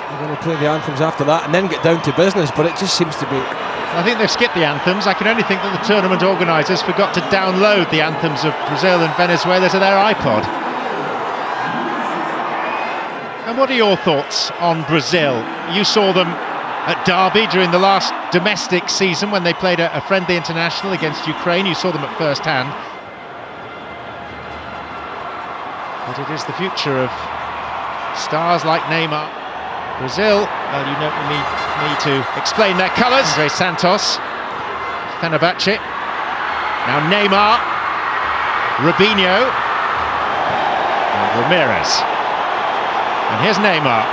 They're going to play the anthems after that and then get down to business, but it just seems to be... I think they've skipped the anthems. I can only think that the tournament organisers forgot to download the anthems of Brazil and Venezuela to their iPod. And what are your thoughts on Brazil? You saw them at Derby during the last domestic season when they played a friendly international against Ukraine. You saw them at first hand. But it is the future of stars like Neymar. Brazil, well, you know, we need to explain their colours. Andre Santos, Fenerbahce, now Neymar, Robinho, and Ramirez. And here's Neymar.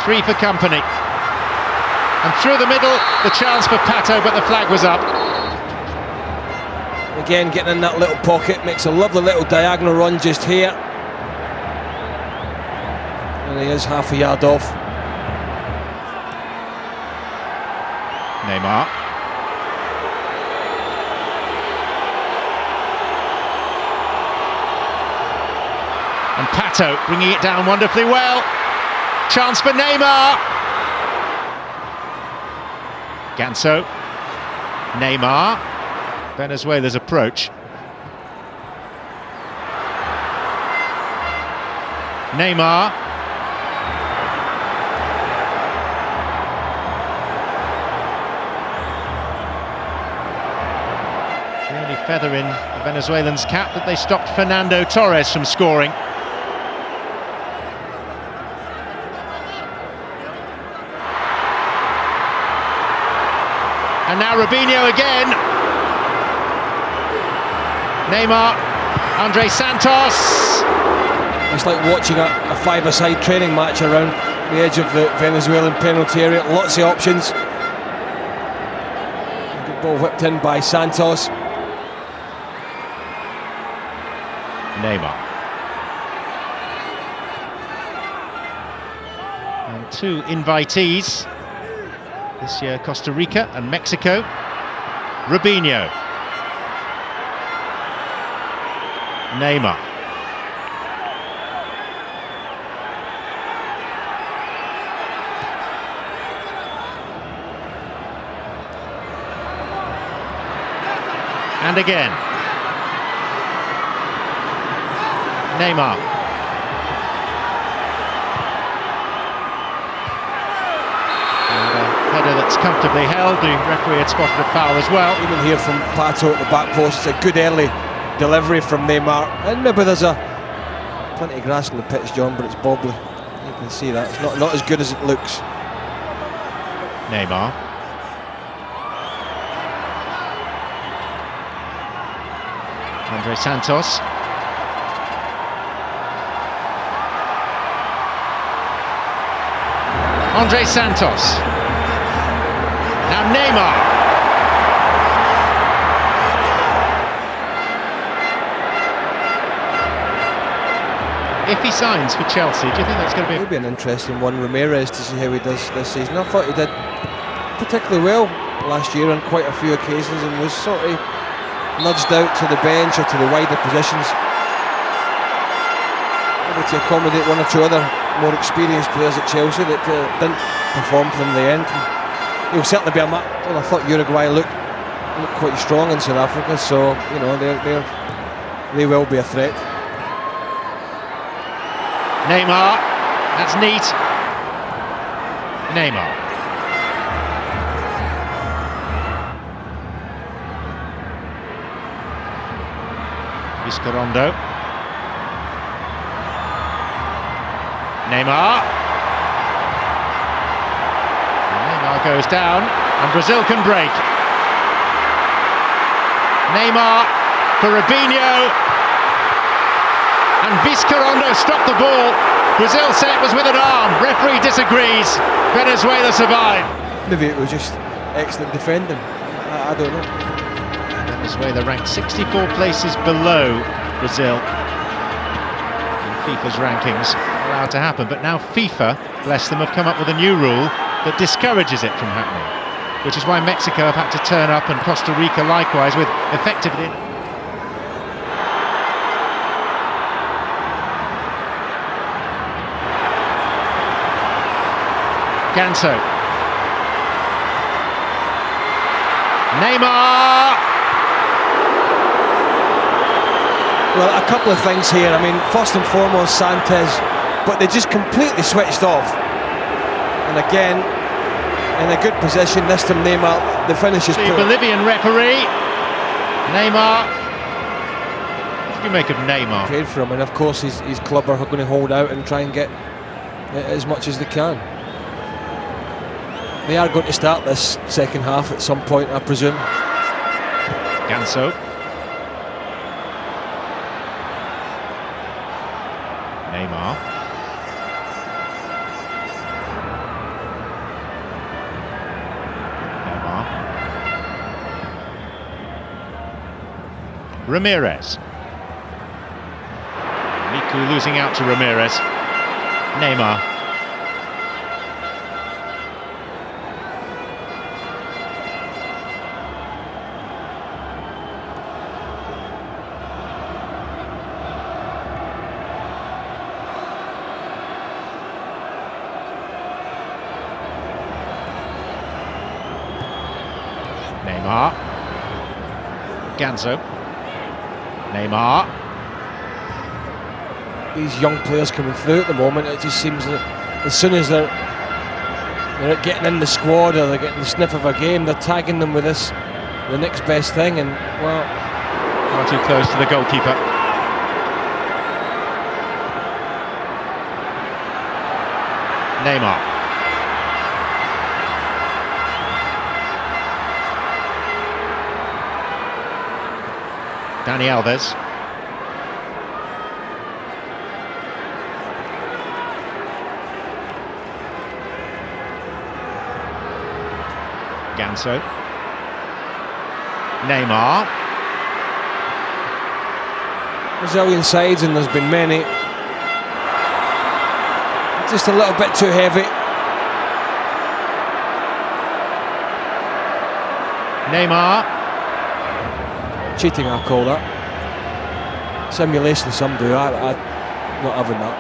3 for company. And through the middle, the chance for Pato, but the flag was up. Again, getting in that little pocket, makes a lovely little diagonal run just here. And he is half a yard off. Neymar. And Pato bringing it down wonderfully well. Chance for Neymar. Ganso. Neymar. Venezuela's approach. Neymar. The only feather in the Venezuelans' cap that they stopped Fernando Torres from scoring. And now Robinho again. Neymar, Andre Santos. It's like watching a five-a-side training match around the edge of the Venezuelan penalty area. Lots of options. Good ball whipped in by Santos. Neymar. And 2 invitees. This year, Costa Rica and Mexico. Robinho. Neymar. And again. Neymar. Header that's comfortably held. The referee had spotted a foul as well. Even here from Pato at the back post, it's a good early delivery from Neymar. And maybe there's plenty of grass on the pitch, John, but it's bobbly. You can see that. It's not as good as it looks. Neymar. Andre Santos. Andre Santos. Now Neymar. If he signs for Chelsea, do you think that's going to be... It'll be an interesting one, Ramirez, to see how he does this season. I thought he did particularly well last year on quite a few occasions and was sort of nudged out to the bench or to the wider positions, able to accommodate one or two other more experienced players at Chelsea that didn't perform for them in the end. He'll certainly be a match. Well, I thought Uruguay looked quite strong in South Africa, so you know they will be a threat. Neymar, that's neat. Neymar. Viscarondo. Neymar. And Neymar goes down, and Brazil can break. Neymar for Robinho. And Viscarondo stopped the ball. Brazil said it was with an arm. Referee disagrees. Venezuela survive. Maybe it was just excellent defending. I don't know. Venezuela ranked 64 places below Brazil in FIFA's rankings. Allowed to happen, but now FIFA, bless them, have come up with a new rule that discourages it from happening, which is why Mexico have had to turn up, and Costa Rica likewise, with effectively... Ganso. Neymar! Well, a couple of things here. I mean, first and foremost, Sanchez, but they just completely switched off. And again, in a good position, this time Neymar, the finish is The poor. Bolivian referee, Neymar. What do you make of Neymar? Paid for him, and of course his club are going to hold out and try and get as much as they can. They are going to start this second half at some point, I presume. Ganso. Neymar. Neymar. Ramirez. Miku losing out to Ramirez. Neymar. Neymar. Ganso. Neymar. These young players coming through at the moment, it just seems that as soon as they're getting in the squad or they're getting the sniff of a game, they're tagging them with this, the next best thing, and well, far too close to the goalkeeper. Neymar. Dani Alves. Ganso. Neymar. Brazilian sides, and there's been many, just a little bit too heavy. Neymar. Cheating, I call that. Simulation, some do. I'm not having that.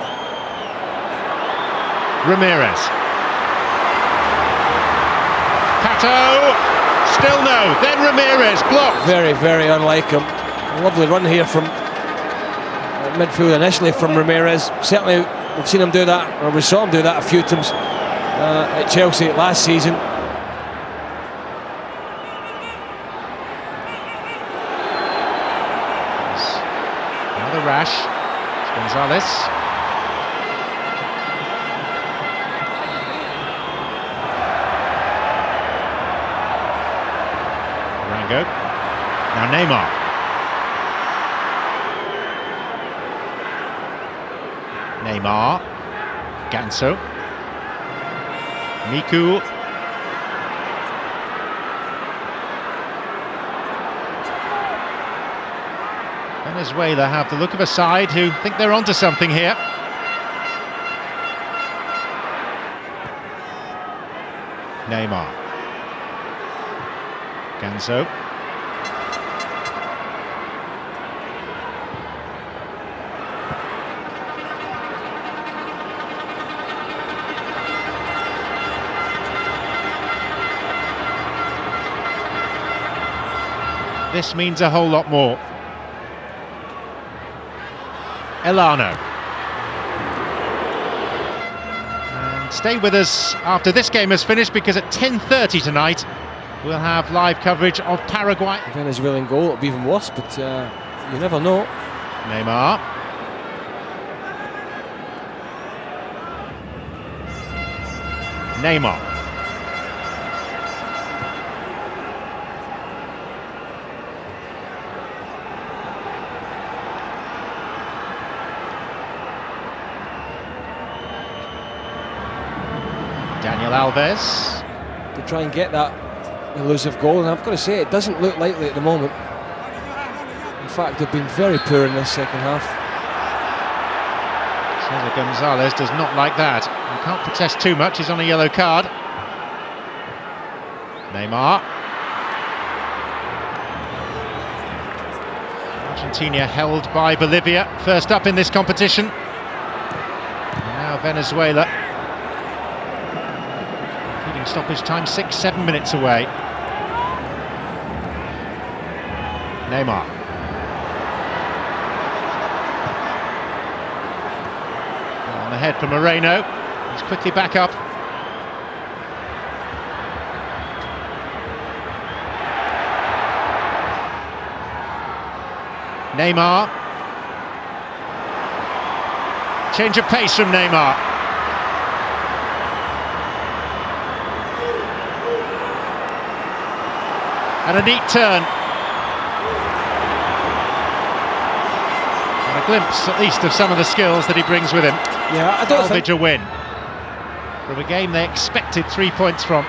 Ramirez. Pato. Still no. Then Ramirez blocked. Very, very unlike him. A lovely run here from midfield initially from Ramirez. Certainly, we've seen him do that, or we saw him do that a few times at Chelsea last season. Another rash. Gonzalez. Rango. Now Neymar. Neymar. Ganso. Miku. Venezuela have the look of a side who think they're onto something here. Neymar. Ganso. This means a whole lot more. Elano. And stay with us after this game has finished, because at 10:30 tonight we'll have live coverage of Paraguay. Venezuelan goal, it'll be even worse, but you never know. Neymar. Neymar. Daniel Alves. To try and get that elusive goal, and I've got to say, it doesn't look likely at the moment. In fact, they've been very poor in this second half. Cesar Gonzalez does not like that. He can't protest too much, he's on a yellow card. Neymar. Argentina held by Bolivia, first up in this competition. And now Venezuela. From stoppage time, 6-7 minutes away. Neymar. On ahead for Moreno. He's quickly back up. Neymar. Change of pace from Neymar. And a neat turn. And a glimpse, at least, of some of the skills that he brings with him. Yeah, I don't Salvage a win from a game they expected 3 points from.